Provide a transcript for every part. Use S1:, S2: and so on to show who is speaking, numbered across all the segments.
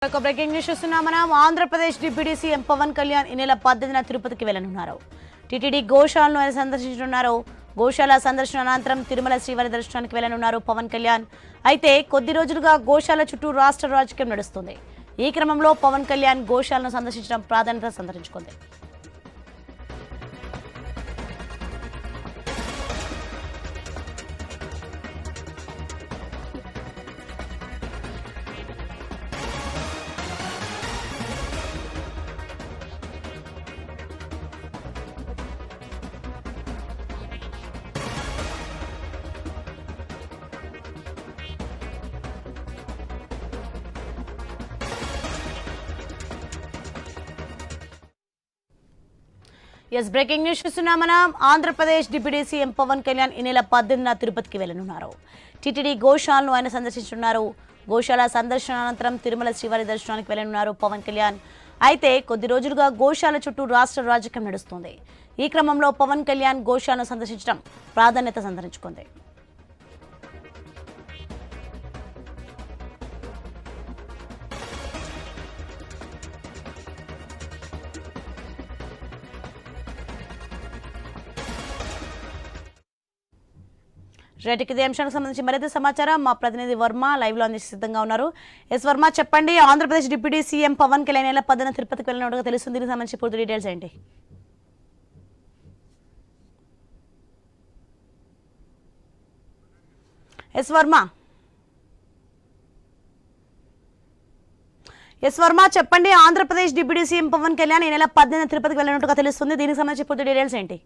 S1: Breaking news చూస్తున్నాం. మనం Andhra Pradesh deputy CM Pawan Kalyan ఈ నెల 18న తిరుపతికి వెళ్లనున్నారు. టీటీడీ గోశాలను ఆయన సందర్శించనున్నారు. గోశాల సందర్శన అనంతరం తిరుమల శ్రీవారి దర్శనానికి వెళ్లనున్నారు పవన్ కళ్యాణ్. అయితే కొద్ది రోజులుగా గోశాల చుట్టూ రాష్ట్ర రాజకీయం నడుస్తుంది. ఈ క్రమంలో పవన్ కళ్యాణ్ గోశాలను సందర్శించడం ప్రాధాన్యత సంతరించుకుంది. బ్రేకింగ్ న్యూస్ చూస్తున్నాం. మనం ఆంధ్రప్రదేశ్ డిప్యూటీ సీఎం పవన్ కళ్యాణ్ ఈ నెల 18న తిరుపతికి వెళ్లనున్నారు. టీటీడీ గోశాలను ఆయన సందర్శించనున్నారు. గోశాల సందర్శన అనంతరం తిరుమల శ్రీవారి దర్శనానికి వెళ్లనున్నారు పవన్ కళ్యాణ్. అయితే కొద్ది రోజులుగా గోశాల చుట్టూ రాష్ట్ర రాజకీయం నడుస్తుంది. ఈ క్రమంలో పవన్ కళ్యాణ్ గోశాలను సందర్శించడం ప్రాధాన్యత సంతరించుకుంది. రైట్కి ఇదే అంశానికి సంబంధించి మరింత సమాచారం మా ప్రతినిధి వర్మ లైవ్ లో అందించి సిద్ధంగా ఉన్నారు. వర్మ, చెప్పండి. ఆంధ్రప్రదేశ్ డిప్యూటీ సీఎం పవన్ కళ్యాణ్ నెల 10న తిరుపతికి వెళ్ళినట్టుగా తెలుస్తుంది. దీనికి సంబంధించి పూర్తి డీటెయిల్స్ ఏంటి? వర్మ, చెప్పండి. ఆంధ్రప్రదేశ్ డిప్యూటీ సీఎం పవన్ కళ్యాణ్ ఈ నెల 10న తిరుపతికి వెళ్ళినట్టుగా తెలుస్తుంది. దీనికి సంబంధించి పూర్తి డీటెయిల్స్ ఏంటి?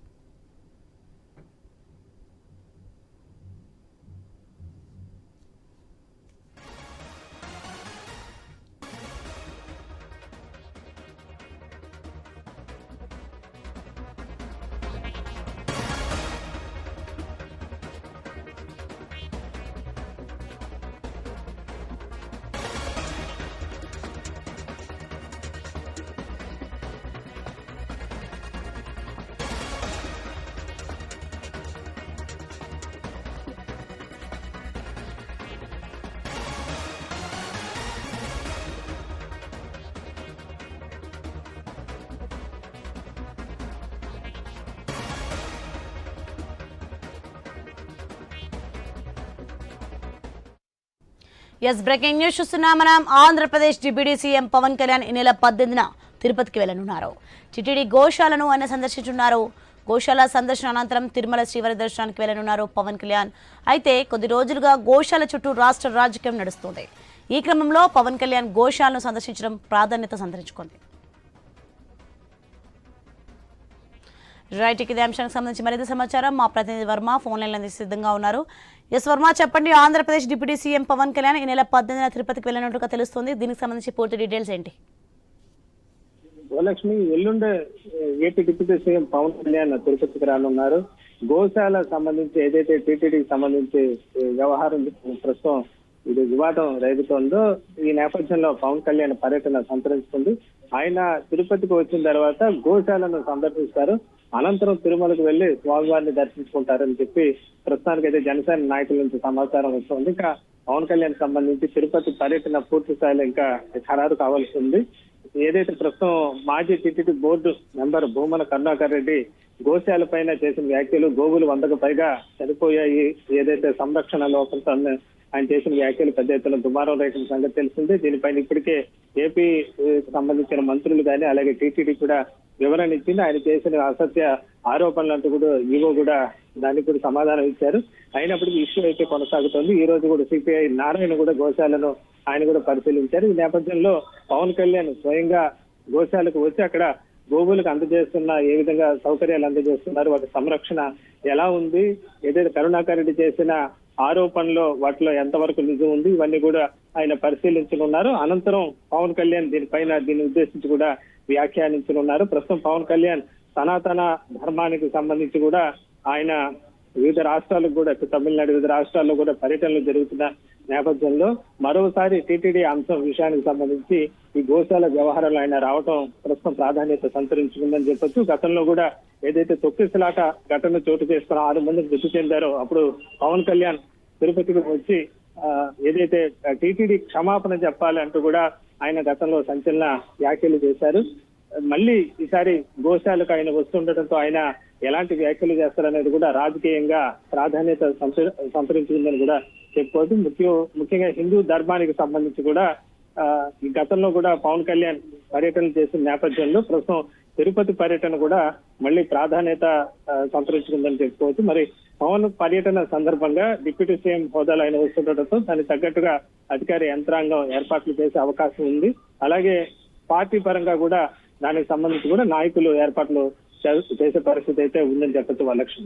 S1: బ్రేకింగ్ న్యూస్ చూస్తున్నాం. మనం ఆంధ్రప్రదేశ్ డిప్యూటీ సీఎం పవన్ కళ్యాణ్ ఈ నెల 18న తిరుపతికి వెళ్లనున్నారు. టీటీడీ గోశాలను ఆయన సందర్శించున్నారు. గోశాల సందర్శన అనంతరం తిరుమల శ్రీవారి దర్శనానికి వెళ్లనున్నారు పవన్ కళ్యాణ్. అయితే కొద్ది రోజులుగా గోశాల చుట్టూ రాష్ట్ర రాజకీయం నడుస్తుంది. ఈ క్రమంలో పవన్ కళ్యాణ్ గోశాలను సందర్శించడం ప్రాధాన్యత సంతరించుకుంది. రైట్కి ఇదే అంశానికి సంబంధించి మరింత సమాచారం మా ప్రతినిధి వర్మ ఫోన్ లైన్ అందించి సిద్ధంగా ఉన్నారు. వర్మ, చెప్పండి. ఆంధ్రప్రదేశ్ డిప్యూటీ సీఎం పవన్ కళ్యాణ్ ఈ నెల 18న తిరుపతికి వెళ్ళినట్టుగా తెలుస్తుంది. దీనికి సంబంధించి పూర్తి డీటెయిల్స్ ఏంటి?
S2: గోలక్ష్మి, ఎల్లుండే AP deputy CM Pawan Kalyan తిరుపతికి రానున్నారు. గోశాల సంబంధించి ఏదైతే టీటీడీకి సంబంధించి వ్యవహారం ప్రస్తుతం ఇది వివాదం రేగుతోందో ఈ నేపథ్యంలో పవన్ కళ్యాణ్ పర్యటన సంతరించుకుంది. ఆయన తిరుపతికి వచ్చిన తర్వాత గోశాలను సందర్శిస్తారు. అనంతరం తిరుమలకు వెళ్లి స్వామివారిని దర్శించుకుంటారని చెప్పి ప్రస్తుతానికి అయితే జనసేన నాయకుల నుంచి సమాచారం వస్తుంది. ఇంకా పవన్ కళ్యాణ్ సంబంధించి తిరుపతి పర్యటన పూర్తి స్థాయిలో ఇంకా ఖరారు కావాల్సి ఉంది. ఏదైతే ప్రస్తుతం మాజీ TTD board member Bhumana Karunakar Reddy గోశాల పైన చేసిన వ్యాఖ్యలు, గోవులు 100కు పైగా చనిపోయాయి, ఏదైతే సంరక్షణ లోపంతో ఆయన చేసిన వ్యాఖ్యలు పెద్ద ఎత్తున దుమారం రేఖల సంగతి తెలిసింది. దీనిపైన ఇప్పటికే ఏపీ సంబంధించిన మంత్రులు కానీ అలాగే టీటీడీ కూడా వివరణ ఇచ్చింది. ఆయన చేసిన అసత్య ఆరోపణలంటూ కూడా ఈవో కూడా దానికి కూడా సమాధానం ఇచ్చారు. అయినప్పటికీ ఇష్యూ అయితే కొనసాగుతోంది. ఈ రోజు కూడా సిపిఐ నారాయణ కూడా గోశాలను ఆయన కూడా పరిశీలించారు. ఈ నేపథ్యంలో పవన్ కళ్యాణ్ స్వయంగా గోశాలకు వచ్చి అక్కడ గోవులకు అందజేస్తున్న ఏ విధంగా సౌకర్యాలు అందజేస్తున్నారు, వాటి సంరక్షణ ఎలా ఉంది, ఏదైతే కరుణాకర్ రెడ్డి చేసిన ఆరోపణలో వాటిలో ఎంతవరకు నిజం ఉంది, ఇవన్నీ కూడా ఆయన పరిశీలించనున్నారు. అనంతరం పవన్ కళ్యాణ్ దీన్ని ఉద్దేశించి కూడా వ్యాఖ్యానించనున్నారు. ప్రస్తుతం పవన్ కళ్యాణ్ సనాతన ధర్మానికి సంబంధించి కూడా ఆయన వివిధ రాష్ట్రాలకు కూడా తమిళనాడు వివిధ రాష్ట్రాల్లో కూడా పర్యటనలు జరుగుతున్న నేపథ్యంలో మరోసారి టీటీడీ అంశం విషయానికి సంబంధించి ఈ గోశాల వ్యవహారాలు ఆయన రావటం ప్రస్తుతం ప్రాధాన్యత సంతరించుకుందని చెప్పొచ్చు. గతంలో కూడా ఏదైతే తొక్కిసలాట ఘటన చోటు చేసుకున్న 6 మంది మృతి చెందారో అప్పుడు పవన్ కళ్యాణ్ తిరుపతికి వచ్చి ఏదైతే టీటీడీ క్షమాపణ చెప్పాలి అంటూ కూడా ఆయన గతంలో సంచలన వ్యాఖ్యలు చేశారు. మళ్ళీ ఈసారి గోశాలకు ఆయన వస్తుండటంతో ఆయన ఎలాంటి వ్యాఖ్యలు చేస్తారనేది కూడా రాజకీయంగా ప్రాధాన్యత సంతరించుకుందని కూడా చెప్పుకోవచ్చు. ముఖ్యంగా హిందూ ధర్మానికి సంబంధించి కూడా ఈ గతంలో కూడా పవన్ కళ్యాణ్ పర్యటన చేసిన నేపథ్యంలో ప్రస్తుతం తిరుపతి పర్యటన కూడా మళ్ళీ ప్రాధాన్యత సంతరించుకుందని చెప్పుకోవచ్చు. మరి పవన్ పర్యటన సందర్భంగా డిప్యూటీ సీఎం హోదాలో ఆయన వస్తుండటంతో దానికి తగ్గట్టుగా అధికార యంత్రాంగం ఏర్పాట్లు చేసే అవకాశం ఉంది. అలాగే పార్టీ పరంగా కూడా దానికి సంబంధించి కూడా నాయకులు ఏర్పాట్లు చేసే పరిస్థితి అయితే ఉందని చెప్పచ్చు వాళ్ళ లక్ష్యం.